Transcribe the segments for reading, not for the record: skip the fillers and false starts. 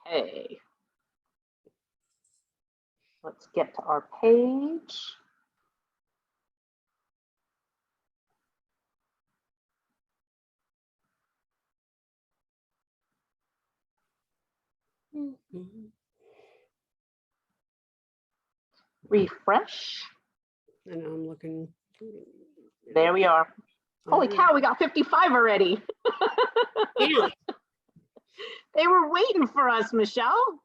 Okay. Let's get to our page. Refresh. I know I'm looking. There we are. Holy cow, we got 55 already. Yeah. They were waiting for us, Michelle.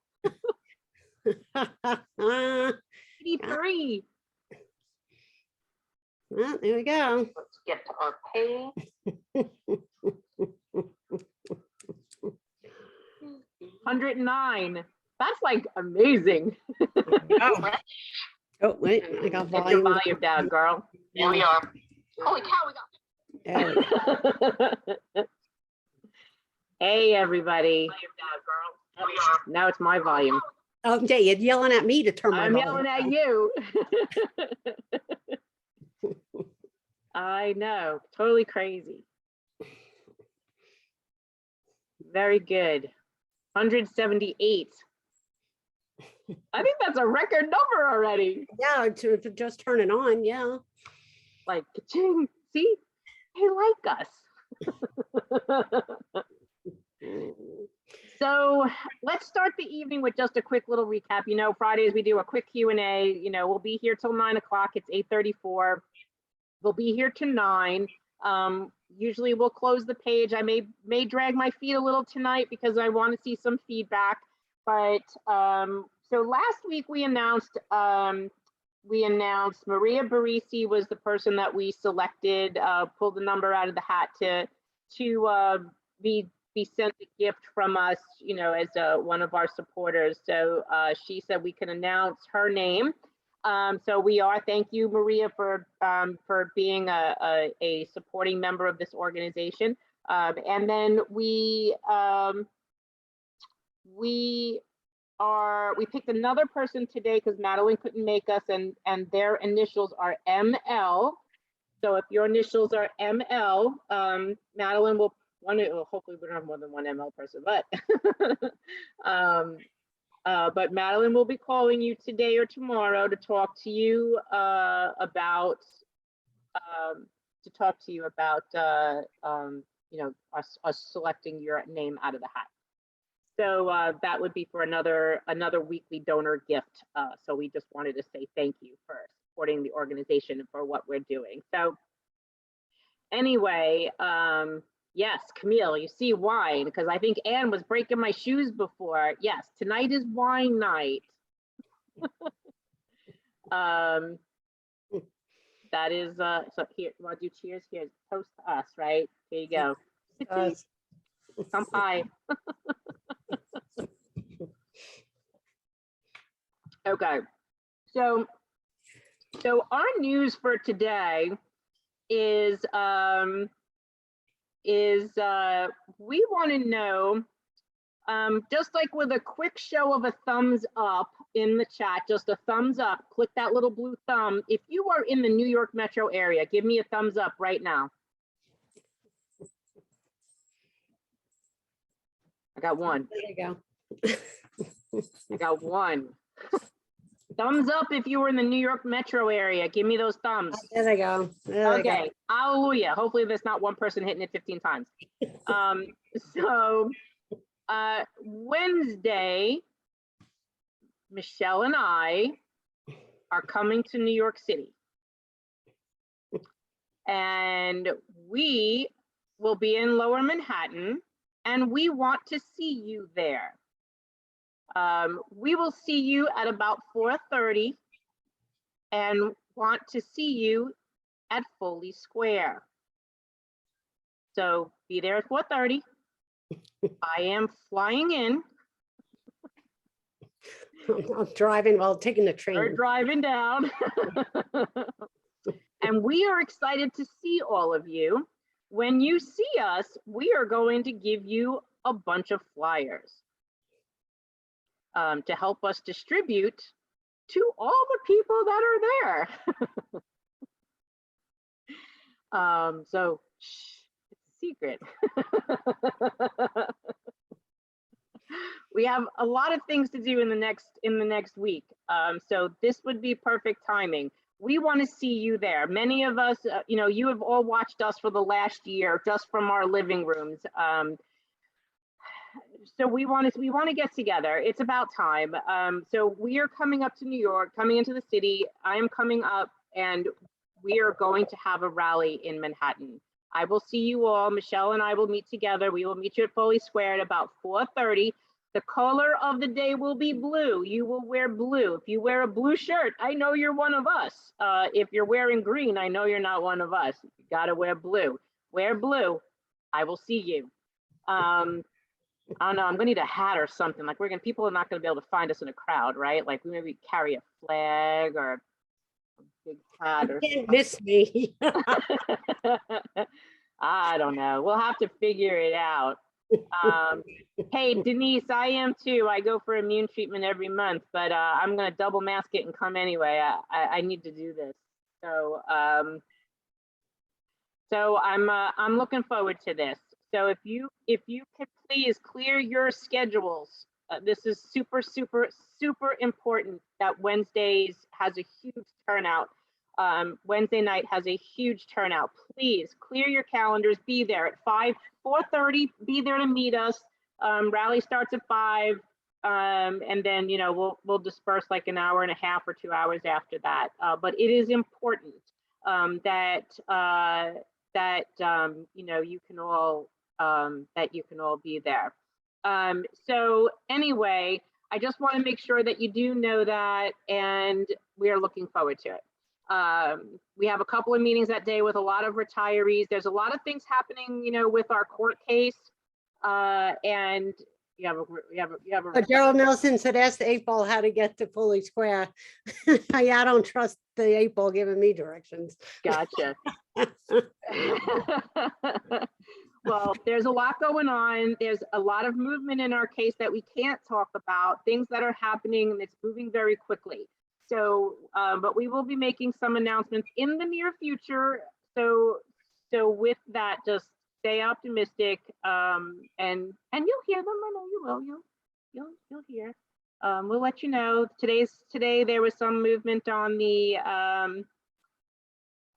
83. Well, there we go. Let's get to our page. 109. That's like amazing. Oh, wait, I got Get your volume. volume down, girl. There we are. Holy cow, we got. There we go. Hey, everybody. Now it's my volume. Oh, yeah, you're yelling at me to turn my I'm volume yelling at down. you. I know, totally crazy. Very good. 178. I think that's a record number already. Yeah, to just turn it on. Yeah. Like, ka-ching. See, they like us. So let's start the evening with just a quick little recap. You know, Fridays we do a quick Q&A. You know, we'll be here till 9 o'clock. It's 8:34. We'll be here to 9. Usually we'll close the page. I may drag my feet a little tonight because I want to see some feedback. But so last week we announced Maria Barisi was the person that we selected, pulled the number out of the hat to be sent a gift from us, you know, as one of our supporters. So she said we can announce her name. So we are, thank you, Maria, for being a supporting member of this organization. And then we picked another person today because Madeline couldn't make us, and their initials are ML. So if your initials are ML, Madeline will hopefully we don't have more than one ML person, but Madeline will be calling you today or tomorrow to talk to you about you know, us selecting your name out of the hat. So that would be for another weekly donor gift. So we just wanted to say thank you for supporting the organization and for what we're doing. So anyway, yes, Camille, you see wine, because I think Anne was breaking my shoes before. Yes, tonight is wine night. That is, so here, you want to do cheers? Here, toast to us, right? Here you go. Come high. Okay, so our news for today is we want to know, just like with a quick show of a thumbs up in the chat, just a thumbs up, click that little blue thumb. If you are in the New York metro area, give me a thumbs up right now. I got one. There you go. I got one. Thumbs up if you were in the New York metro area. Give me those thumbs. There they go. There they Okay, go. hallelujah. Hopefully there's not one person hitting it 15 times. So Wednesday, Michelle and I are coming to New York City. And we will be in Lower Manhattan, and we want to see you there. We will see you at about 4:30 and want to see you at Foley Square. So be there at 4:30. I am flying in. I'm driving while taking the train. We're driving down. And we are excited to see all of you. When you see us, we are going to give you a bunch of flyers to help us distribute to all the people that are there. So shh, it's a secret. We have a lot of things to do in the next week. So this would be perfect timing. We want to see you there. Many of us, you have all watched us for the last year just from our living rooms. So we want to get together. It's about time. So we are coming up to New York, coming into the city. I am coming up, and we are going to have a rally in Manhattan. I will see you all. Michelle and I will meet together. We will meet you at Foley Sq at about 4:30. The color of the day will be blue. You will wear blue. If you wear a blue shirt, I know you're one of us. If you're wearing green, I know you're not one of us. You got to wear blue. Wear blue. I will see you. I don't know. I'm gonna need a hat or something. Like people are not gonna be able to find us in a crowd, right? Like we maybe carry a flag or a big hat or You can't miss me. I don't know. We'll have to figure it out. Hey, Denise, I am too. I go for immune treatment every month, but I'm going to double mask it and come anyway. I need to do this. So I'm looking forward to this. So if you could please clear your schedules. This is super, super, super important that Wednesdays has a huge turnout. Wednesday night has a huge turnout. Please clear your calendars, be there at 4:30, be there to meet us. Rally starts at 5, and then we'll disperse like an hour and a half or 2 hours after that. But it is important that you can all be there. So anyway, I just want to make sure that you do know that, and we are looking forward to it. We have a couple of meetings that day with a lot of retirees. There's a lot of things happening, with our court case. And you have a Gerald Nelson said, ask the 8-ball how to get to Foley Square. I don't trust the 8-ball giving me directions. Gotcha. Well, there's a lot going on. There's a lot of movement in our case that we can't talk about, things that are happening, and it's moving very quickly. So, but we will be making some announcements in the near future. So with that, just stay optimistic, and you'll hear them. I know you will. You'll hear. We'll let you know. Today there was some movement on the.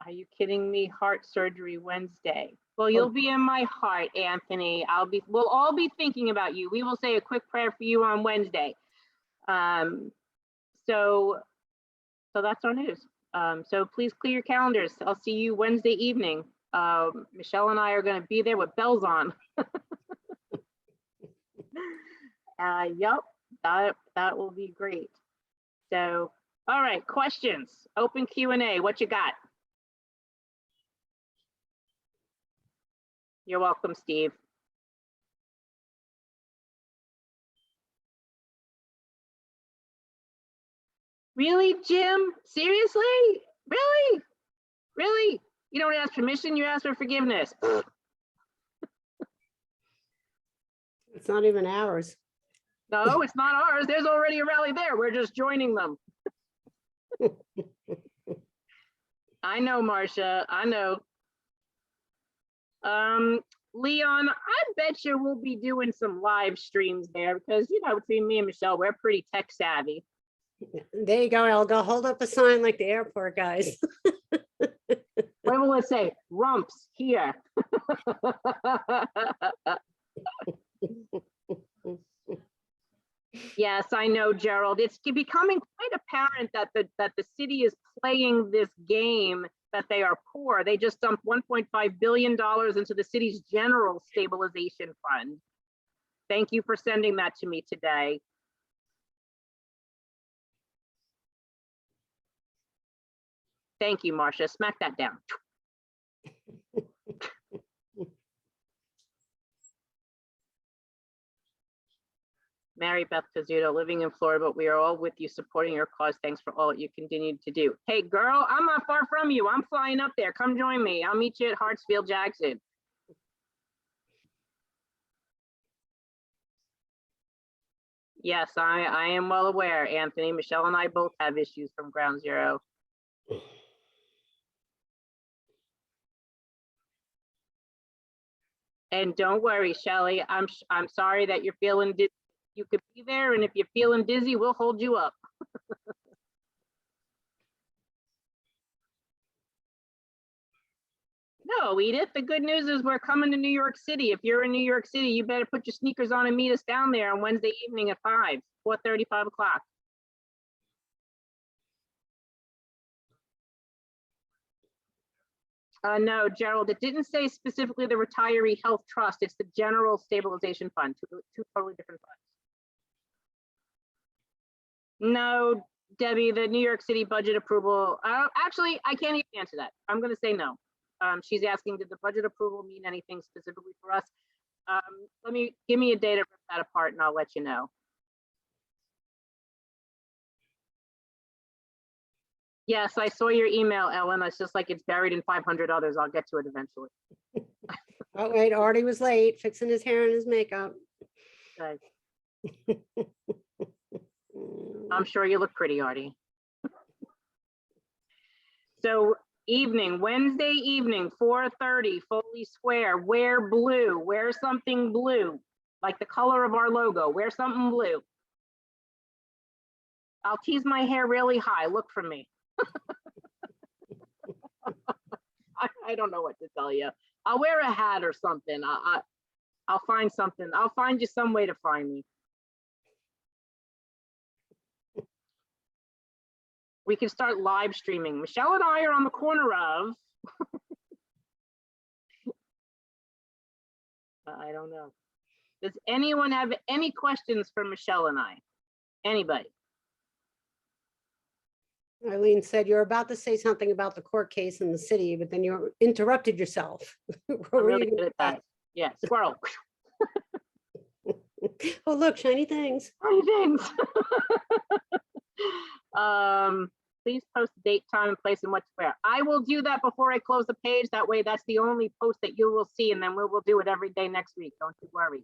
Are you kidding me? Heart surgery Wednesday. Well, you'll be in my heart, Anthony. We'll all be thinking about you. We will say a quick prayer for you on Wednesday. So that's our news. So please clear your calendars. I'll see you Wednesday evening. Michelle and I are going to be there with bells on. Yep, that will be great. So, all right, questions, open Q&A. What you got? You're welcome, Steve. Really, Jim? Seriously? Really? Really? You don't ask permission, you ask for forgiveness. It's not even ours. No, it's not ours. There's already a rally there. We're just joining them. I know, Marcia. I know. Leon, I bet you we'll be doing some live streams there because, between me and Michelle, we're pretty tech savvy. There you go, Elga. Hold up a sign like the airport guys. What will it say? Rumps here. Yes, I know, Gerald. It's becoming quite apparent that the city is playing this game that they are poor. They just dumped $1.5 billion into the city's general stabilization fund. Thank you for sending that to me today. Thank you, Marcia. Smack that down. Mary Beth Pizzuto, living in Florida, but we are all with you supporting your cause. Thanks for all that you continue to do. Hey, girl, I'm not far from you. I'm flying up there. Come join me. I'll meet you at Hartsfield Jackson. Yes, I am well aware, Anthony. Michelle and I both have issues from Ground Zero. And don't worry, Shelley, I'm sorry that you're feeling you could be there, and if you're feeling dizzy, we'll hold you up. No, Edith, the good news is we're coming to New York City. If you're in New York City, you better put your sneakers on and meet us down there on Wednesday evening at 4:30, 5 o'clock. No, Gerald, it didn't say specifically the retiree health trust. It's the general stabilization fund, two totally different funds. No, Debbie, the New York City budget approval, actually, I can't even answer that. I'm gonna say no. She's asking, did the budget approval mean anything specifically for us? Give me a day to rip that apart and I'll let you know. Yes, I saw your email, Ellen. It's just like it's buried in 500 others. I'll get to it eventually. Oh, wait, Artie was late fixing his hair and his makeup. Okay. I'm sure you look pretty, Artie. So evening, Wednesday evening, 4:30, Foley Square, wear blue, wear something blue, like the color of our logo, wear something blue. I'll tease my hair really high, look for me. I don't know what to tell you. I'll wear a hat or something. I'll find something. I'll find you some way to find me. We can start live streaming. Michelle and I are on the corner of. I don't know. Does anyone have any questions for Michelle and I? Anybody? Eileen said you're about to say something about the court case in the city, but then you interrupted yourself. I'm really good at that. Yeah, squirrel. Oh, look, shiny things. Shiny things. Please post the date, time, and place, and what to wear. I will do that before I close the page. That way, that's the only post that you will see, and then we will do it every day next week. Don't you worry.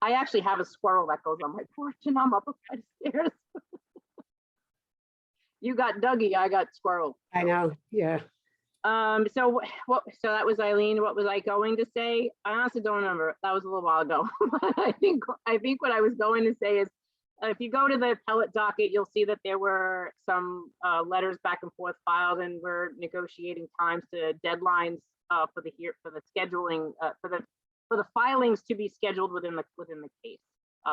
I actually have a squirrel that goes on my porch and I'm up a flight of stairs. You got Dougie, I got squirrel. I know, yeah. So that was Eileen. What was I going to say? I honestly don't remember. That was a little while ago. I think what I was going to say is, if you go to the appellate docket, you'll see that there were some letters back and forth filed, and we're negotiating times to deadlines for the scheduling for the filings to be scheduled within the case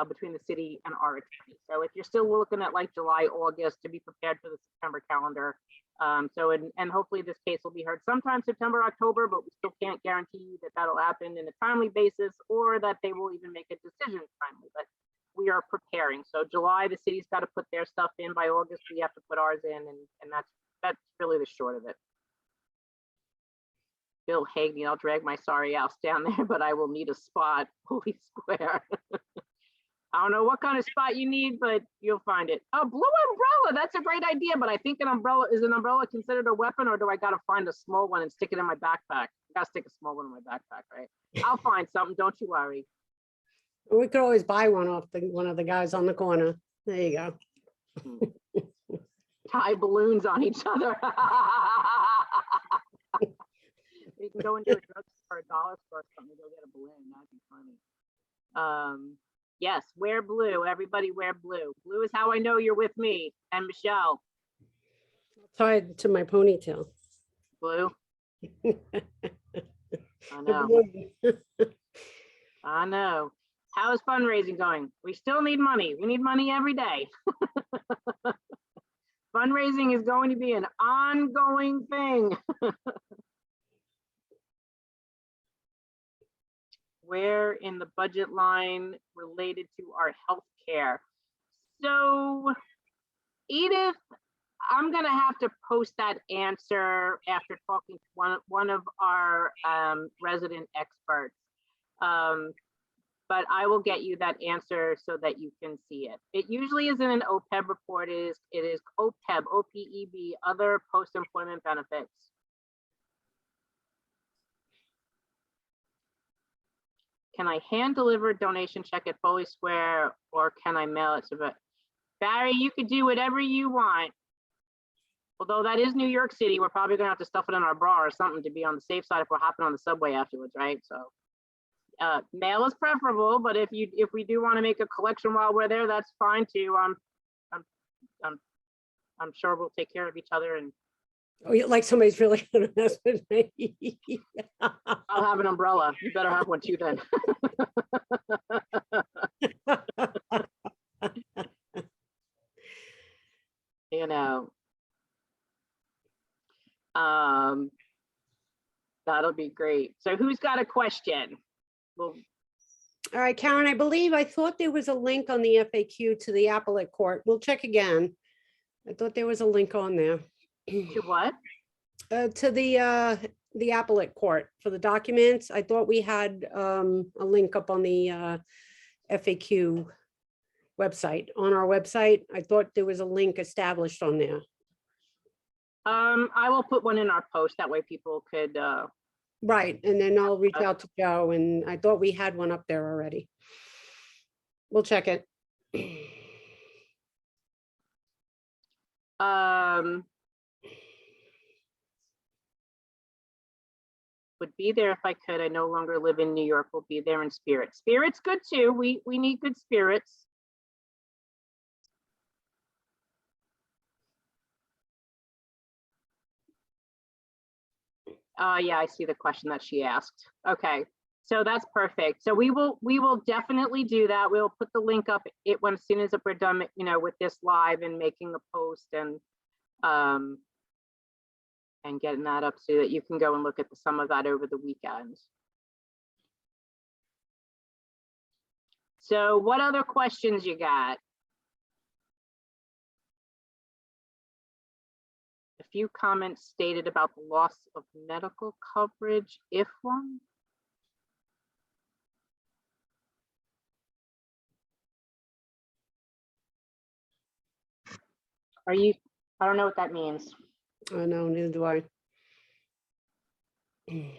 between the city and our attorney. So if you're still looking at like July, August to be prepared for the September calendar. And hopefully this case will be heard sometime September, October, but we still can't guarantee that that'll happen in a timely basis or that they will even make a decision timely, but we are preparing. So July, the city's got to put their stuff in. By August, we have to put ours in, and that's really the short of it. Bill Hagney, I'll drag my sorry ass down there, but I will need a spot. Foley Square. I don't know what kind of spot you need, but you'll find it. A blue umbrella, that's a great idea, but I think is an umbrella considered a weapon, or do I gotta find a small one and stick it in my backpack? I gotta stick a small one in my backpack, right? I'll find something, don't you worry. We could always buy one off one of the guys on the corner. There you go. Tie balloons on each other. You can go into a drugstore or a dollar store or something, go get a balloon, that'd be funny. Yes, wear blue. Everybody wear blue. Blue is how I know you're with me and Michelle. Tied to my ponytail. Blue. I know. I know. How is fundraising going? We still need money. We need money every day. Fundraising is going to be an ongoing thing. Where in the budget line related to our health care? So, Edith, I'm gonna have to post that answer after talking to one of our resident experts. But I will get you that answer so that you can see it. It usually isn't an OPEB report. It is OPEB, OPEB, other post-employment benefits. can I hand deliver a donation check at Foley Square or can I mail it to Barry? You could do whatever you want. Although that is New York City, we're probably gonna have to stuff it in our bra or something to be on the safe side if we're hopping on the subway afterwards, right? So mail is preferable, but if we do want to make a collection while we're there, that's fine too. I'm sure we'll take care of each other, and Oh, like somebody's really gonna mess with me. I'll have an umbrella. You better have one too then. You know. That'll be great. So who's got a question? Well, All right, Karen, I thought there was a link on the FAQ to the appellate court. We'll check again. I thought there was a link on there. to what? To the appellate court for the documents. I thought we had a link up on the FAQ website, on our website. I thought there was a link established on there. I will put one in our post. That way people could, Right, and then I'll reach out to Joe, and I thought we had one up there already. We'll check it. would be there if I could. I no longer live in New York. Will be there in spirit. Spirit's good too. We need good spirits. Yeah, I see the question that she asked. Okay, so that's perfect. So we will definitely do that. We'll put the link up when as soon as we're done, you know, with this live and making the post and getting that up so that you can go and look at some of that over the weekend. So what other questions you got? A few comments stated about the loss of medical coverage, if one. Are you, I don't know what that means. I know, neither do I. I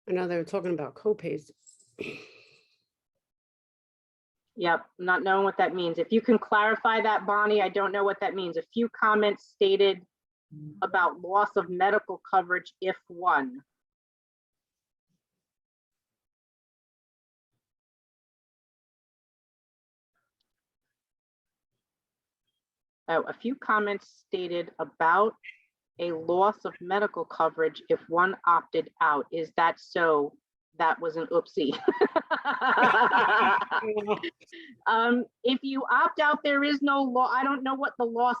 know they were talking about co-pays. Yep, not knowing what that means. If you can clarify that, Bonnie, I don't know what that means. A few comments stated about loss of medical coverage, if one. Oh, a few comments stated about a loss of medical coverage if one opted out. Is that so? That was an oopsie. If you opt out, there is no law. I don't know what the loss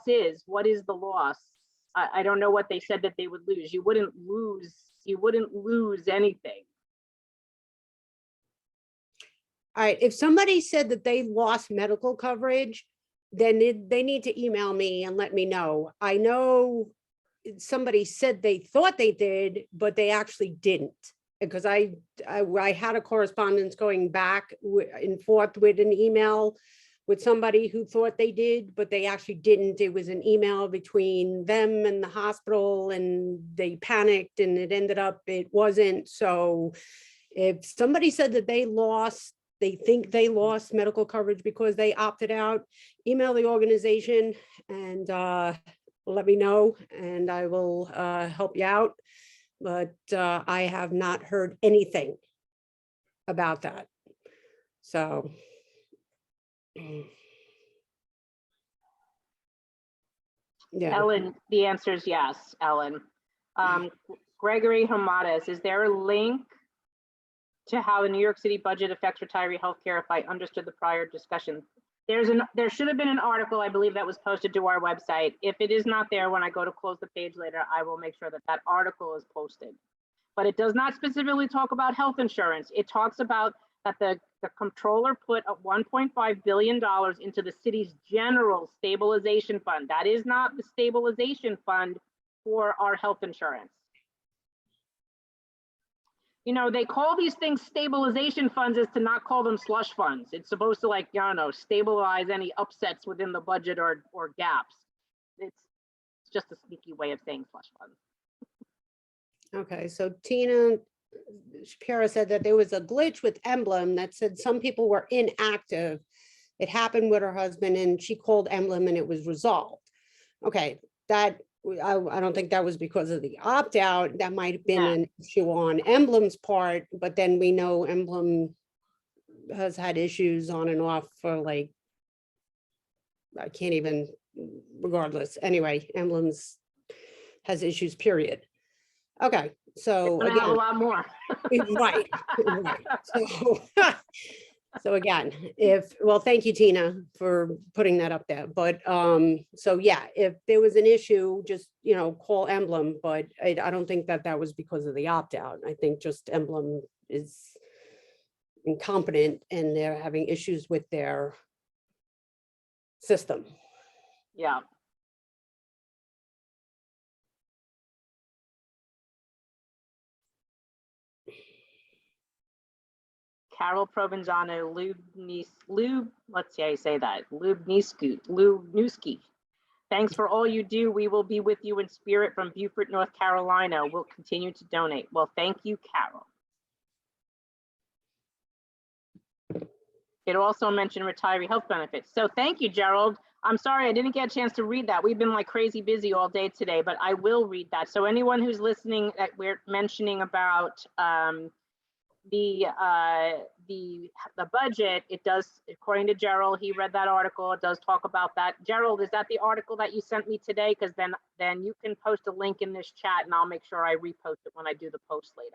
is. What is the loss? I don't know what they said that they would lose. You wouldn't lose anything. All right, if somebody said that they lost medical coverage, then they need to email me and let me know. I know somebody said they thought they did, but they actually didn't. Because I had a correspondence going back and forth with an email with somebody who thought they did, but they actually didn't. It was an email between them and the hospital, and they panicked, and it ended up it wasn't. So if somebody said that they think they lost medical coverage because they opted out, email the organization and let me know, and I will help you out. But I have not heard anything about that. So. Yeah. Ellen, the answer is yes, Ellen. Gregory Hamadas, is there a link to how the New York City budget affects retiree healthcare? If I understood the prior discussion, there should have been an article, I believe, that was posted to our website. If it is not there, when I go to close the page later, I will make sure that that article is posted. But it does not specifically talk about health insurance. It talks about that the comptroller put a $1.5 billion into the city's general stabilization fund. That is not the stabilization fund for our health insurance. You know, they call these things stabilization funds is to not call them slush funds. It's supposed to, like, I don't know, stabilize any upsets within the budget or gaps. It's just a sneaky way of saying slush funds. Okay, so Tina Shapiro said that there was a glitch with Emblem that said some people were inactive. It happened with her husband and she called Emblem and it was resolved. Okay, that, I don't think that was because of the opt-out. That might have been No. an issue on Emblem's part, but then we know Emblem has had issues on and off for like, I can't even, regardless. Anyway, Emblem's has issues, period. Okay, so Gonna have a again, lot more. right, right. So, so again, well, thank you, Tina, for putting that up there. But so yeah, if there was an issue, just, call Emblem, but I don't think that that was because of the opt-out. I think just Emblem is incompetent and they're having issues with their system. Yeah. Carol Provenzano, let's see how you say that, Lubniewski. Thanks for all you do. We will be with you in spirit from Beaufort, North Carolina. We'll continue to donate. Well, thank you, Carol. It also mentioned retiree health benefits. So thank you, Gerald. I'm sorry, I didn't get a chance to read that. We've been like crazy busy all day today, but I will read that. So anyone who's listening that we're mentioning about the budget, it does, according to Gerald, he read that article, it does talk about that. Gerald, is that the article that you sent me today? Because then you can post a link in this chat and I'll make sure I repost it when I do the post later.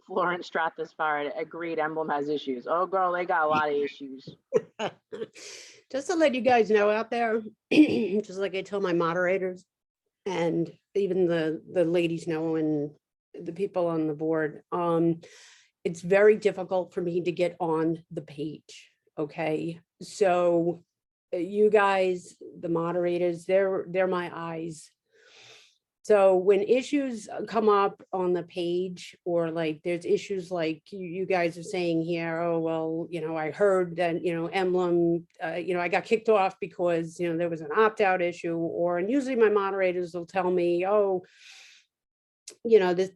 Florence Strathspire, agreed, Emblem has issues. Oh girl, they got a lot of issues. Just to let you guys know out there, just like I tell my moderators and even the ladies know and the people on the board, it's very difficult for me to get on the page. Okay, so you guys, the moderators, they're my eyes. So when issues come up on the page, or like there's issues like you guys are saying here, oh, well, I heard that, Emblem, I got kicked off because, there was an opt-out issue, and usually my moderators will tell me, oh, this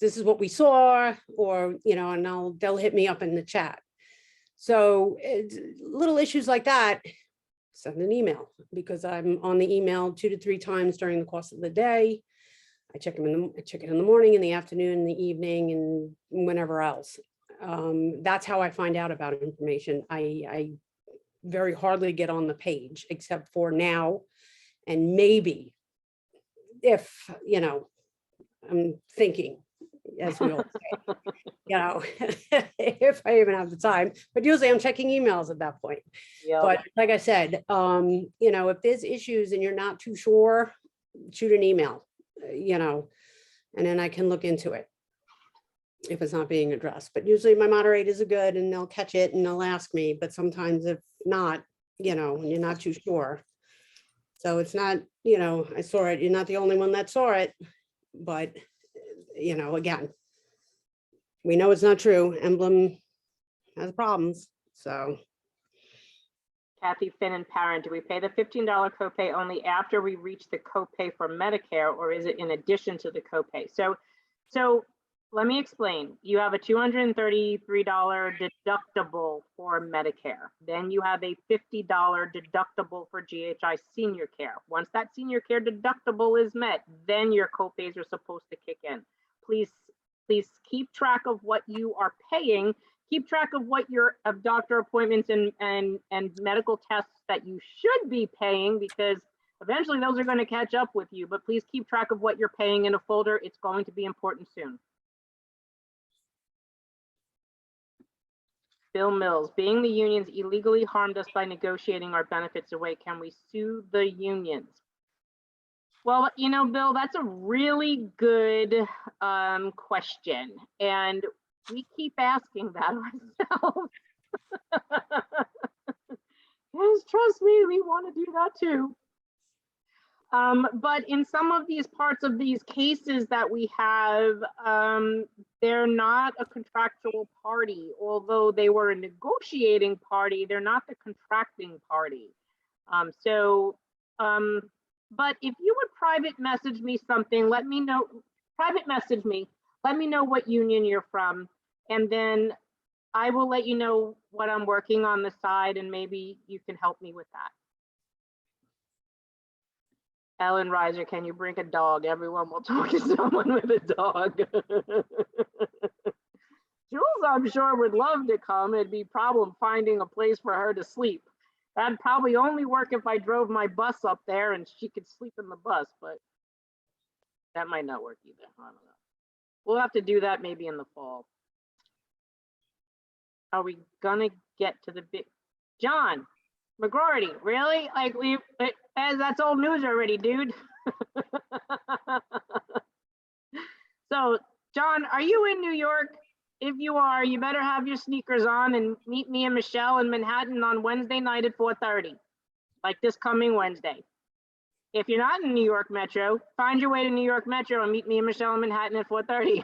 is what we saw, or, and they'll hit me up in the chat. So little issues like that, send an email, because I'm on the email 2 to 3 times during the course of the day. I check it in the morning, in the afternoon, in the evening, and whenever else. That's how I find out about information. I very hardly get on the page, except for now, and maybe if, I'm thinking, as we all say, if I even have the time, but usually I'm checking emails at that point. Yep. But like I said, if there's issues and you're not too sure, shoot an email, and then I can look into it if it's not being addressed. But usually my moderators are good and they'll catch it and they'll ask me, but sometimes if not, and you're not too sure. So it's not, I saw it, you're not the only one that saw it, but, again, we know it's not true. Emblem has problems, so. Kathy Finn and Parent, do we pay the $15 copay only after we reach the copay for Medicare, or is it in addition to the copay? So let me explain. You have a $233 deductible for Medicare. Then you have a $50 deductible for GHI Senior Care. Once that Senior Care deductible is met, then your copays are supposed to kick in. Please keep track of what you are paying. Keep track of what your doctor appointments and medical tests that you should be paying, because eventually those are going to catch up with you. But please keep track of what you're paying in a folder. It's going to be important soon. Bill Mills, being the unions illegally harmed us by negotiating our benefits away, can we sue the unions? Well, Bill, that's a really good question. And we keep asking that ourselves. Yes, trust me, we want to do that too. But in some of these parts of these cases that we have, they're not a contractual party. Although they were a negotiating party, they're not the contracting party. But if you would private message me something. Let me know, private message me. Let me know what union you're from. And then I will let you know what I'm working on the side, and maybe you can help me with that. Ellen Reiser, can you bring a dog? Everyone will talk to someone with a dog. Jules, I'm sure, would love to come. It'd be a problem finding a place for her to sleep. That'd probably only work if I drove my bus up there and she could sleep in the bus, but that might not work either. I don't know. We'll have to do that maybe in the fall. Are we gonna get to the big John McGroarty? Really? Like that's old news already, dude. So, John, are you in New York? If you are, you better have your sneakers on and meet me and Michelle in Manhattan on Wednesday night at 4:30, like this coming Wednesday. If you're not in New York Metro, find your way to New York Metro and meet me and Michelle in Manhattan at 4:30.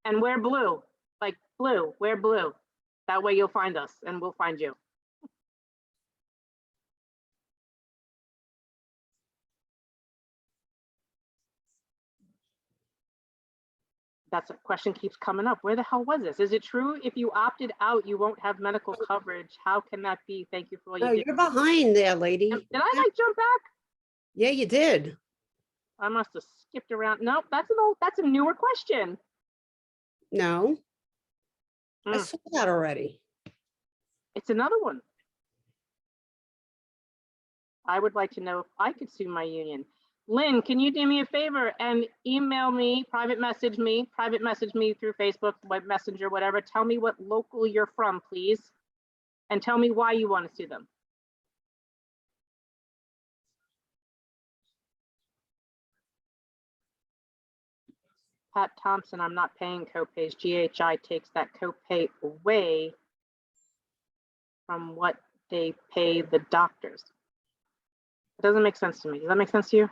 And wear blue, like blue, wear blue. That way you'll find us and we'll find you. That's a question keeps coming up. Where the hell was this? Is it true if you opted out, you won't have medical coverage? How can that be? Thank you for all you Oh, did. you're behind there, lady. Did I like jump back? Yeah, you did. I must have skipped around. Nope, that's a newer question. No. I saw that already. It's another one. I would like to know if I could sue my union. Lynn, can you do me a favor and email me, private message me through Facebook, web messenger, whatever. Tell me what local you're from, please. And tell me why you want to sue them. Pat Thompson, I'm not paying copays. GHI takes that copay away from what they pay the doctors. It doesn't make sense to me. Does that make sense to you?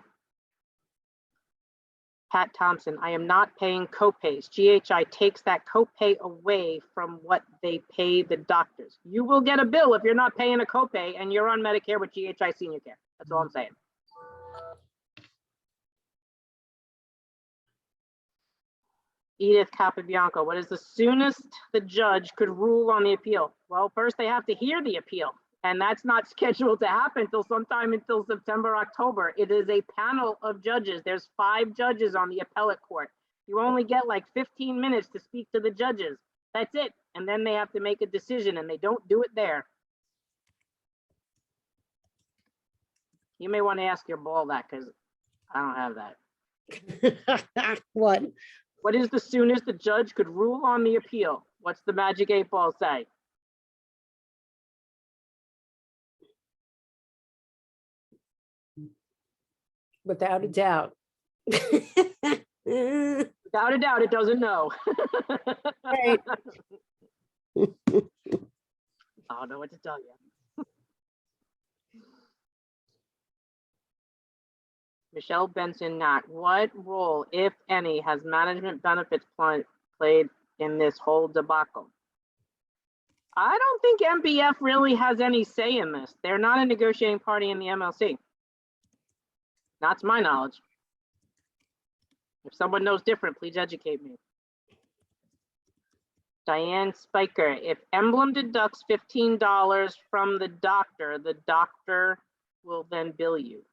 Pat Thompson, I am not paying copays. GHI takes that copay away from what they pay the doctors. You will get a bill if you're not paying a copay and you're on Medicare with GHI Senior Care. That's all I'm saying. Edith Capabianco, what is the soonest the judge could rule on the appeal? Well, first they have to hear the appeal, and that's not scheduled to happen until sometime until September, October. It is a panel of judges. There's 5 judges on the appellate court. You only get like 15 minutes to speak to the judges. That's it. And then they have to make a decision, and they don't do it there. You may want to ask your ball that, because I don't have that. What? What is the soonest the judge could rule on the appeal? What's the magic 8 ball say? Without a doubt. Without a doubt, it doesn't know. Right. I don't know what to tell you. Michelle Benson, not what role, if any, has management benefits played in this whole debacle? I don't think MBF really has any say in this. They're not a negotiating party in the MLC. Not to my knowledge. If someone knows different, please educate me. Diane Spiker, if Emblem deducts $15 from the doctor will then bill you.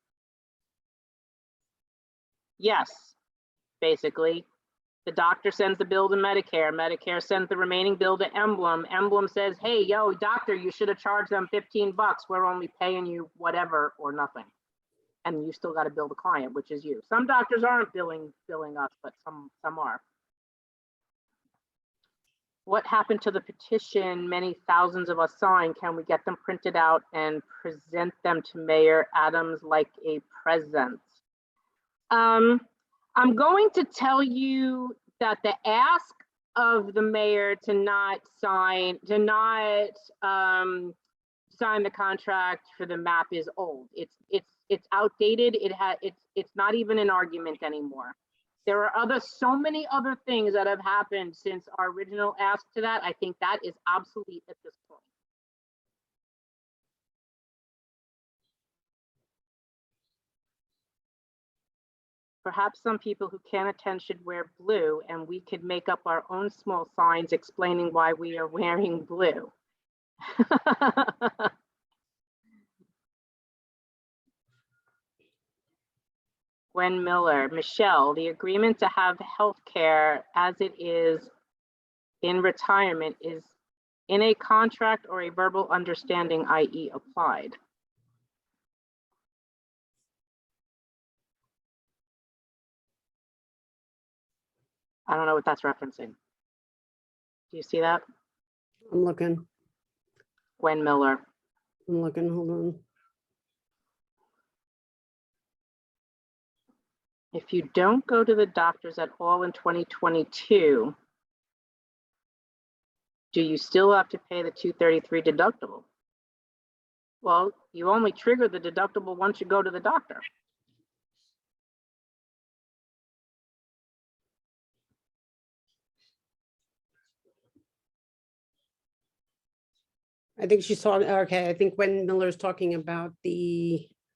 Yes, basically. The doctor sends the bill to Medicare. Medicare sends the remaining bill to Emblem. Emblem says, hey, yo, doctor, you should have charged them 15 bucks. We're only paying you whatever or nothing. And you still got to bill the client, which is you. Some doctors aren't billing us, but some are. What happened to the petition many thousands of us signed? Can we get them printed out and present them to Mayor Adams like a present? I'm going to tell you that the ask of the mayor to not sign the contract for the map is old. It's outdated. It's not even an argument anymore. There are so many other things that have happened since our original ask to that. I think that is obsolete at this point. Perhaps some people who can't attend should wear blue, and we could make up our own small signs explaining why we are wearing blue. Gwen Miller, Michelle, the agreement to have health care as it is in retirement is in a contract or a verbal understanding, i.e. applied. I don't know what that's referencing. Do you see that? I'm looking, Gwen Miller. hold on. If you don't go to the doctors at all in 2022, do you still have to pay the $233 deductible? Well, you only trigger the deductible once you go to the doctor. I think she's talking, okay, I think when Miller's talking about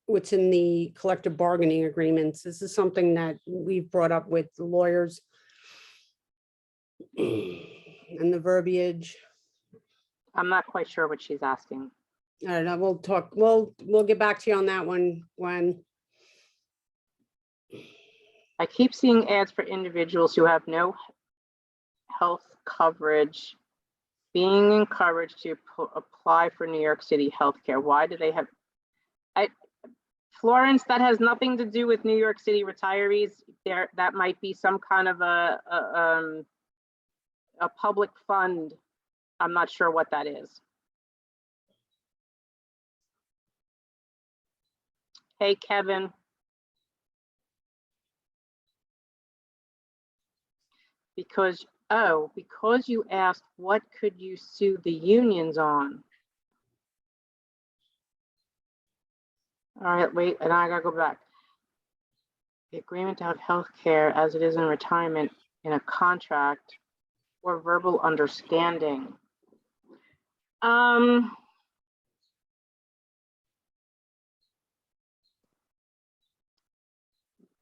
what's in the collective bargaining agreements. This is something that we've brought up with the lawyers. And the verbiage. I'm not quite sure what she's asking. I don't know, we'll talk, we'll get back to you on that one when. I keep seeing ads for individuals who have no health coverage being encouraged to apply for New York City healthcare. Why do they have? Florence, that has nothing to do with New York City retirees. That might be some kind of a public fund. I'm not sure what that is. Hey, Kevin. Because you asked, what could you sue the unions on? All right, wait, and I gotta go back. The agreement to have health care as it is in retirement in a contract or verbal understanding.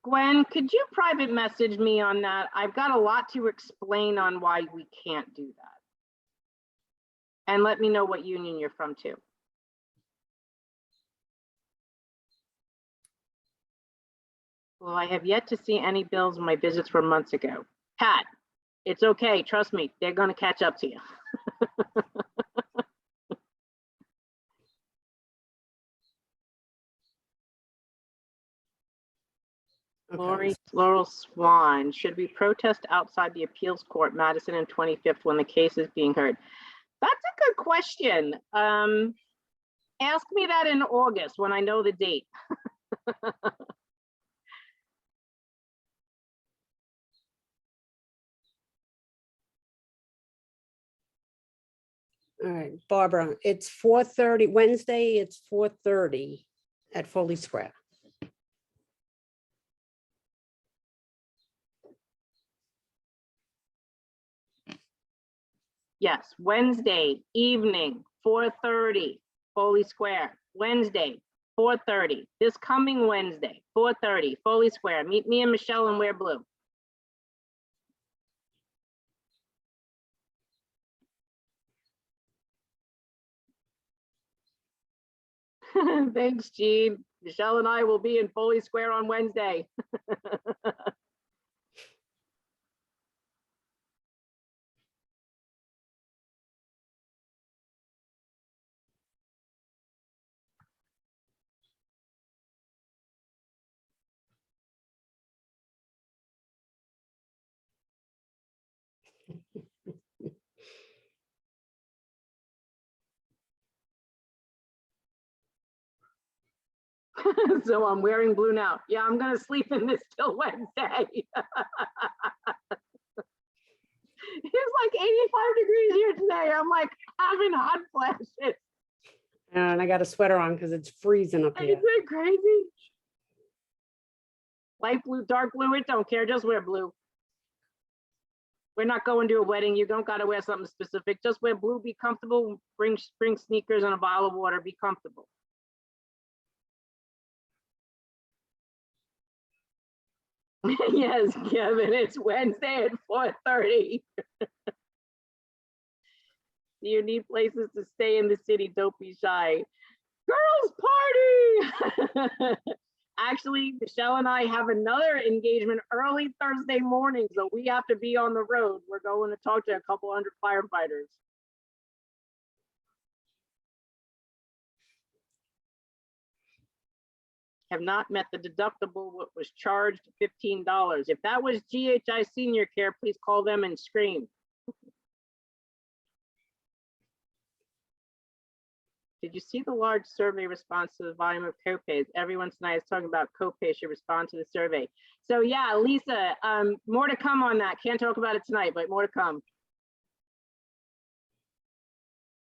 Gwen, could you private message me on that? I've got a lot to explain on why we can't do that. And let me know what union you're from too. Well, I have yet to see any bills in my visits from months ago. Pat, it's okay, trust me, they're gonna catch up to you. Okay. Laurel Swan, should we protest outside the appeals court, Madison and 25th when the case is being heard? That's a good question. Ask me that in August when I know the date. All right, Barbara, it's 4:30, Wednesday, it's 4:30 at Foley Sq. Yes, Wednesday evening, 4:30, Foley Square. Wednesday, 4:30. This coming Wednesday, 4:30, Foley Square. Meet me and Michelle and wear blue. Thanks, Gene. Michelle and I will be in Foley Square on Wednesday. So I'm wearing blue now. Yeah, I'm gonna sleep in this till Wednesday. It's like 85 degrees here today. I'm like having hot flashes. And I got a sweater on because it's freezing up here. Is it crazy? Light blue, dark blue, it don't care. Just wear blue. We're not going to a wedding. You don't got to wear something specific. Just wear blue, be comfortable, bring sneakers and a bottle of water, be comfortable. Yes, Kevin, it's Wednesday at 4:30. You need places to stay in the city. Don't be shy. Girls party. Actually, Michelle and I have another engagement early Thursday morning, so we have to be on the road. We're going to talk to a couple hundred firefighters. Have not met the deductible, what was charged $15. If that was GHI Senior Care, please call them and scream. Did you see the large survey response to the volume of copays? Everyone tonight is talking about copays should respond to the survey. So yeah, Lisa, more to come on that. Can't talk about it tonight, but more to come.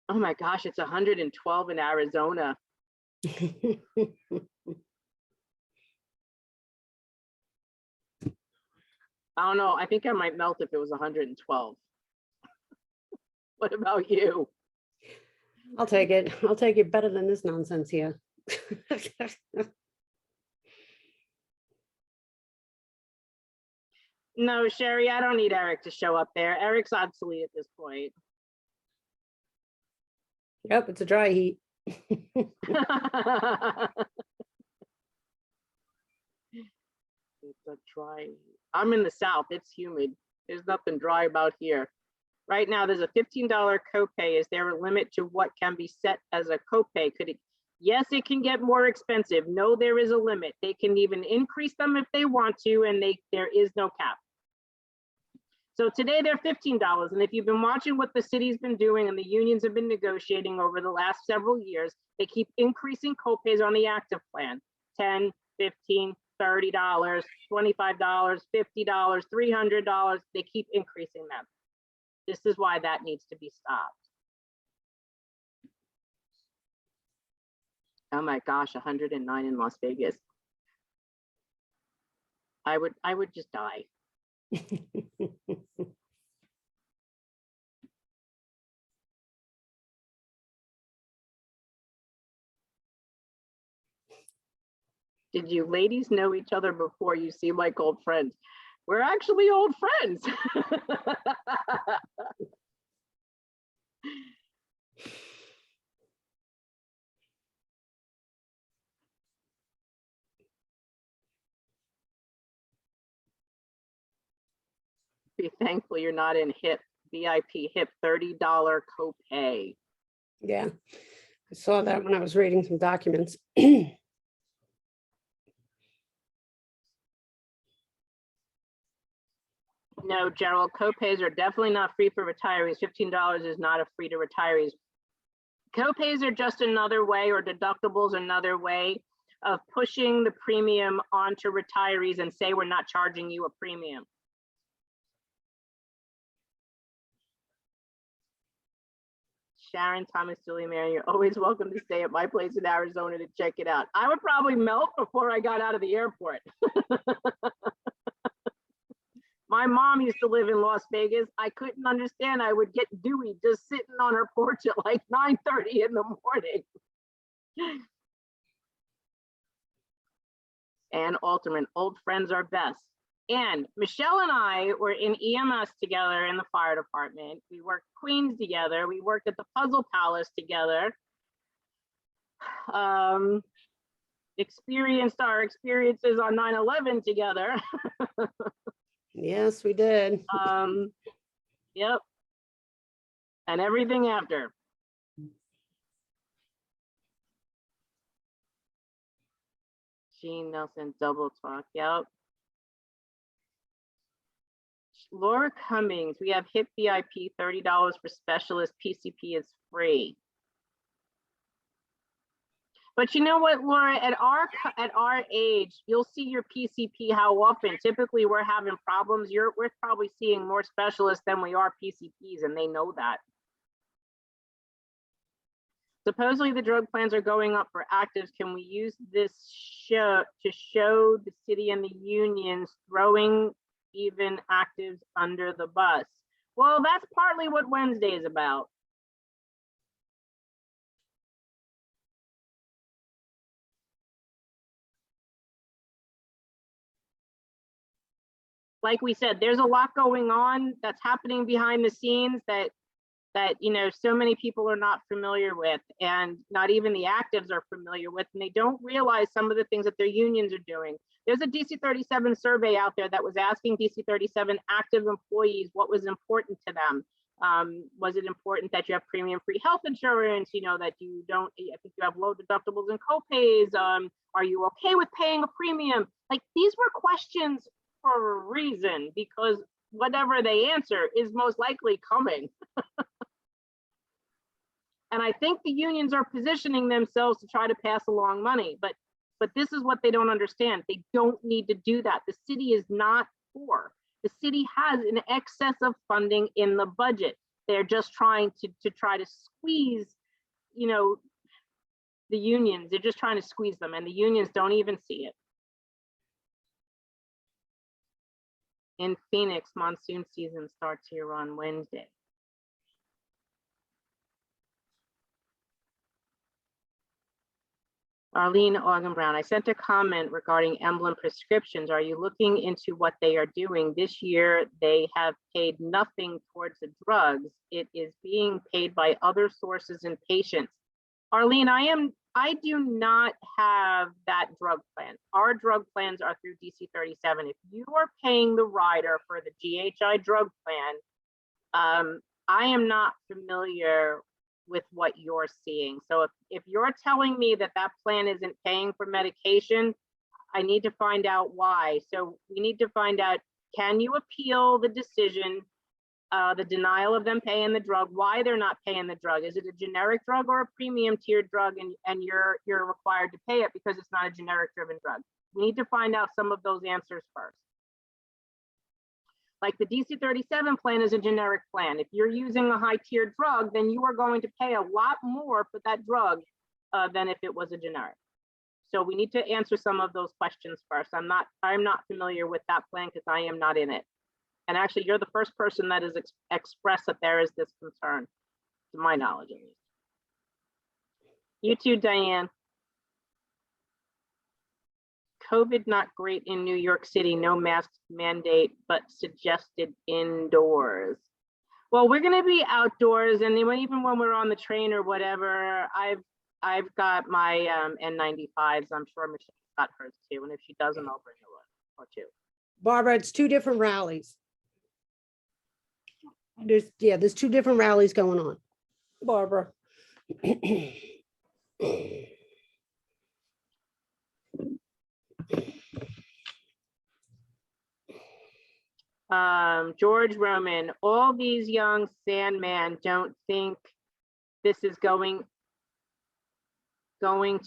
Oh my gosh, it's 112 in Arizona. I don't know. I think I might melt if it was 112. What about you? I'll take it. I'll take it better than this nonsense here. No, Sherry, I don't need Eric to show up there. Eric's obsolete at this point. Yep, it's a dry heat. It's a dry. I'm in the South. It's humid. There's nothing dry about here. Right now, there's a $15 copay. Is there a limit to what can be set as a copay? Could it? Yes, it can get more expensive. No, there is a limit. They can even increase them if they want to, and there is no cap. So today they're $15. And if you've been watching what the city's been doing and the unions have been negotiating over the last several years, they keep increasing copays on the active plan. 10, 15, $30, $25, $50, $300. They keep increasing them. This is why that needs to be stopped. Oh my gosh, 109 in Las Vegas. I would just die. Did you ladies know each other before? You seem like old friends. We're actually old friends. Be thankful you're not in VIP HIP $30 copay. Yeah, I saw that when I was reading some documents. No, Gerald, copays are definitely not free for retirees. $15 is not a free to retirees. Copays are just another way, or deductibles another way of pushing the premium onto retirees and say we're not charging you a premium. Sharon, Thomas, Julie, Mary, you're always welcome to stay at my place in Arizona to check it out. I would probably melt before I got out of the airport. My mom used to live in Las Vegas. I couldn't understand. I would get dewy just sitting on her porch at like 9:30 in the morning. And Alterman, old friends are best. And Michelle and I were in EMS together in the fire department. We worked Queens together. We worked at the Puzzle Palace together. Experienced our experiences on 9/11 together. Yes, we did. Yep. And everything after. Jean Nelson, double talk. Yep. Laura Cummings, we have HIP VIP, $30 for specialist. PCP is free. But you know what, Laura, at our age, you'll see your PCP how often. Typically, we're having problems. We're probably seeing more specialists than we are PCPs, and they know that. Supposedly, the drug plans are going up for actives. Can we use this show to show the city and the unions throwing even actives under the bus? Well, that's partly what Wednesday is about. like we said, there's a lot going on that's happening behind the scenes that you know, so many people are not familiar with, and not even the actives are familiar with, and they don't realize some of the things that their unions are doing. There's a DC 37 survey out there that was asking DC 37 active employees what was important to them. Was it important that you have premium free health insurance, you know, that you don't, I think you have low deductibles and copays, are you okay with paying a premium? Like, these were questions for a reason, because whatever they answer is most likely coming. And I think the unions are positioning themselves to try to pass along money, but this is what they don't understand. They don't need to do that. The city is not poor. The city has an excess of funding in the budget. They're just trying to try to squeeze, you know, the unions. They're just trying to squeeze them, and the unions don't even see it. In Phoenix, monsoon season starts here on Wednesday. Arlene Augen Brown, I sent a comment regarding emblem prescriptions. Are you looking into what they are doing? This year, they have paid nothing towards the drugs. It is being paid by other sources and patients. Arlene, I do not have that drug plan. Our drug plans are through DC 37. If you are paying the rider for the GHI drug plan, I am not familiar with what you're seeing. So if you're telling me that that plan isn't paying for medication, I need to find out why. So we need to find out, can you appeal the decision, the denial of them paying the drug, why they're not paying the drug? Is it a generic drug or a premium tiered drug, and you're required to pay it because it's not a generic driven drug? We need to find out some of those answers first. Like the DC 37 plan is a generic plan. If you're using a high tiered drug, then you are going to pay a lot more for that drug than if it was a generic. So we need to answer some of those questions first. I'm not familiar with that plan because I am not in it. And actually, you're the first person that has expressed that there is this concern, to my knowledge at least. You too, Diane. COVID not great in New York City, no mask mandate, but suggested indoors. Well, we're going to be outdoors, and even when we're on the train or whatever, I've got my N95s. I'm sure Michelle's got hers too, and if she doesn't, I'll bring her one or two. Barbara, it's two different rallies. There's two different rallies going on. Barbara. George Roman, all these young Sandman don't think this is going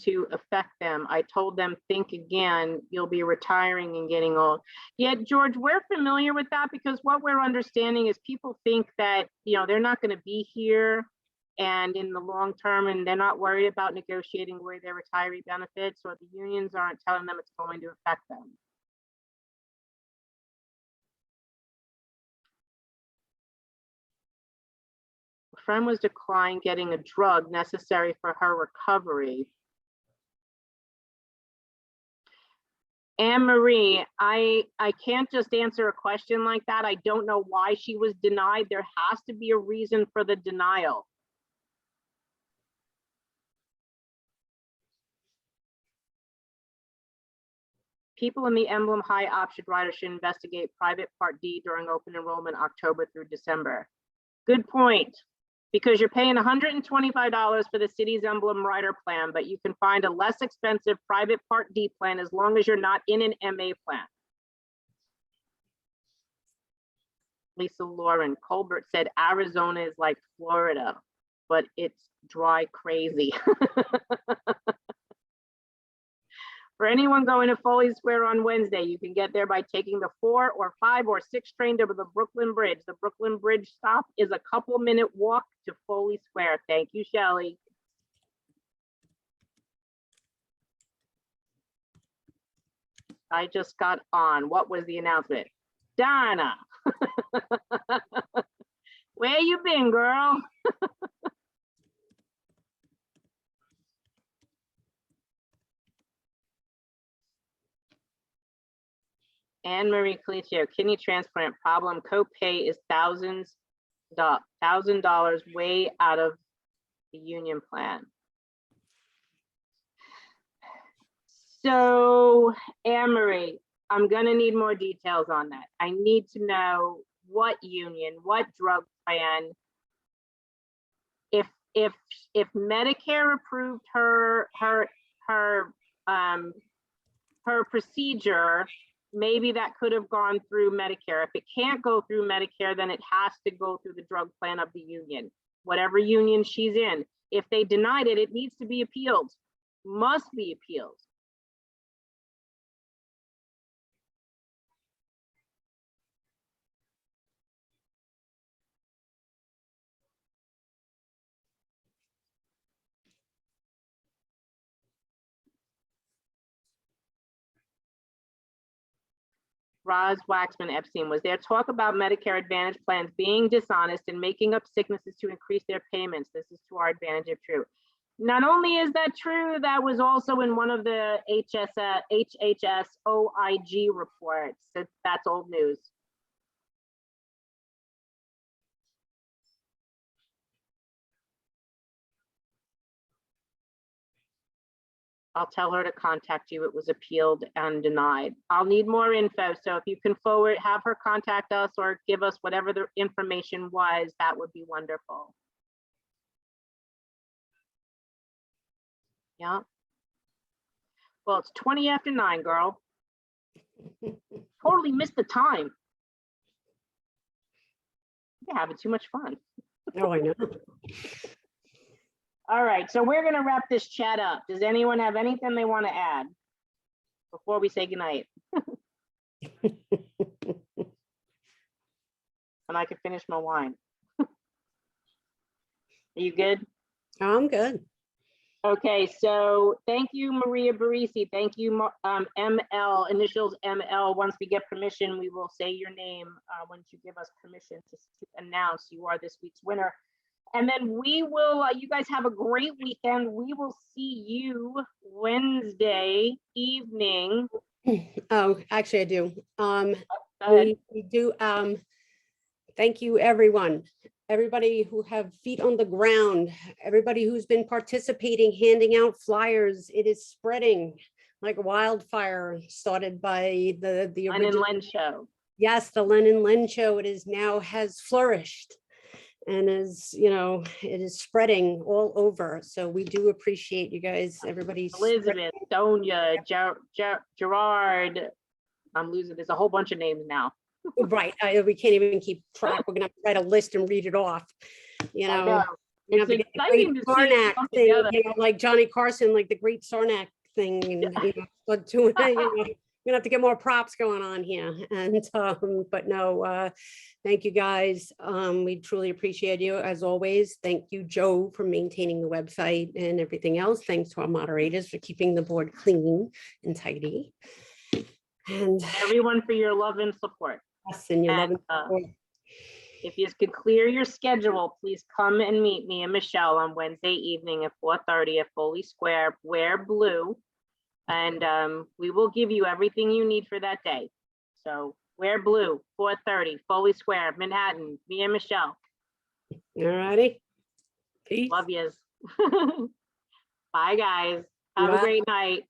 to affect them. I told them, think again, you'll be retiring and getting old. Yet, George, we're familiar with that, because what we're understanding is people think that, you know, they're not going to be here and in the long term, and they're not worried about negotiating away their retiree benefits, or the unions aren't telling them it's going to affect them. A friend was declined getting a drug necessary for her recovery. Anne Marie, I can't just answer a question like that. I don't know why she was denied. There has to be a reason for the denial. People in the Emblem High option rider should investigate private Part D during open enrollment October through December. Good point, because you're paying $125 for the city's Emblem rider plan, but you can find a less expensive private Part D plan as long as you're not in an MA plan. Lisa Lauren, Colbert said Arizona is like Florida, but it's dry crazy. For anyone going to Foley Sq on Wednesday, you can get there by taking the 4 or 5 or 6 train to the Brooklyn Bridge. The Brooklyn Bridge stop is a couple-minute walk to Foley Sq. Thank you, Shelley. I just got on. What was the announcement? Donna. Where you been, girl? Anne Marie Cliccio, kidney transplant problem, copay is $1,000 way out of the union plan. So, Anne Marie, I'm gonna need more details on that. I need to know what union, what drug plan. If Medicare approved her procedure, maybe that could have gone through Medicare. If it can't go through Medicare, then it has to go through the drug plan of the union, whatever union she's in. If they denied it, it needs to be appealed, must be appealed. Roz Waxman Epstein, was there talk about Medicare Advantage plans being dishonest and making up sicknesses to increase their payments? This is to our advantage if true. Not only is that true, that was also in one of the HHS OIG reports. That's old news. I'll tell her to contact you. It was appealed and denied. I'll need more info. So if you can forward, have her contact us or give us whatever the information was, that would be wonderful. Yeah. Well, it's 20 after 9, girl. Totally missed the time. You're having too much fun. Oh, I know. All right, so we're gonna wrap this chat up. Does anyone have anything they want to add before we say goodnight? And I can finish my wine. Are you good? I'm good. Okay, so thank you, Maria Barisi. Thank you, ML, initials ML. Once we get permission, we will say your name once you give us permission to announce you are this week's winner. And then we will, you guys have a great weekend. We will see you Wednesday evening. Oh, actually I do. Go ahead. We do, thank you, everyone. Everybody who have feet on the ground, everybody who's been participating, handing out flyers. It is spreading like wildfire, started by the Len and original. Len show. Yes, the Len and Len show. It is now has flourished. And as you know, it is spreading all over. So we do appreciate you guys, everybody. Elizabeth, Sonia, Gerard. I'm losing, there's a whole bunch of names now. Right, we can't even keep track. We're gonna write a list and read it off. You I know, know. you have It's to get the exciting great to see it Sarnak come thing, together. you know, like Johnny Carson, like the great Sarnak thing, and you know, but doing, you know, we're gonna have to get more props going on here. And but no, thank you guys. We truly appreciate you as always. Thank you, Joe, for maintaining the website and everything else. Thanks to our moderators for keeping the board clean and tidy. And Everyone for your love and support. yes, and your love and And, support. if you could clear your schedule, please come and meet me and Michelle on Wednesday evening at 4:30 at Foley Square. Wear blue, and we will give you everything you need for that day. So wear blue, 4:30, Foley Square, Manhattan. Me and Michelle. All righty. Peace. Love yous. Bye, guys. Have a Bye. great night.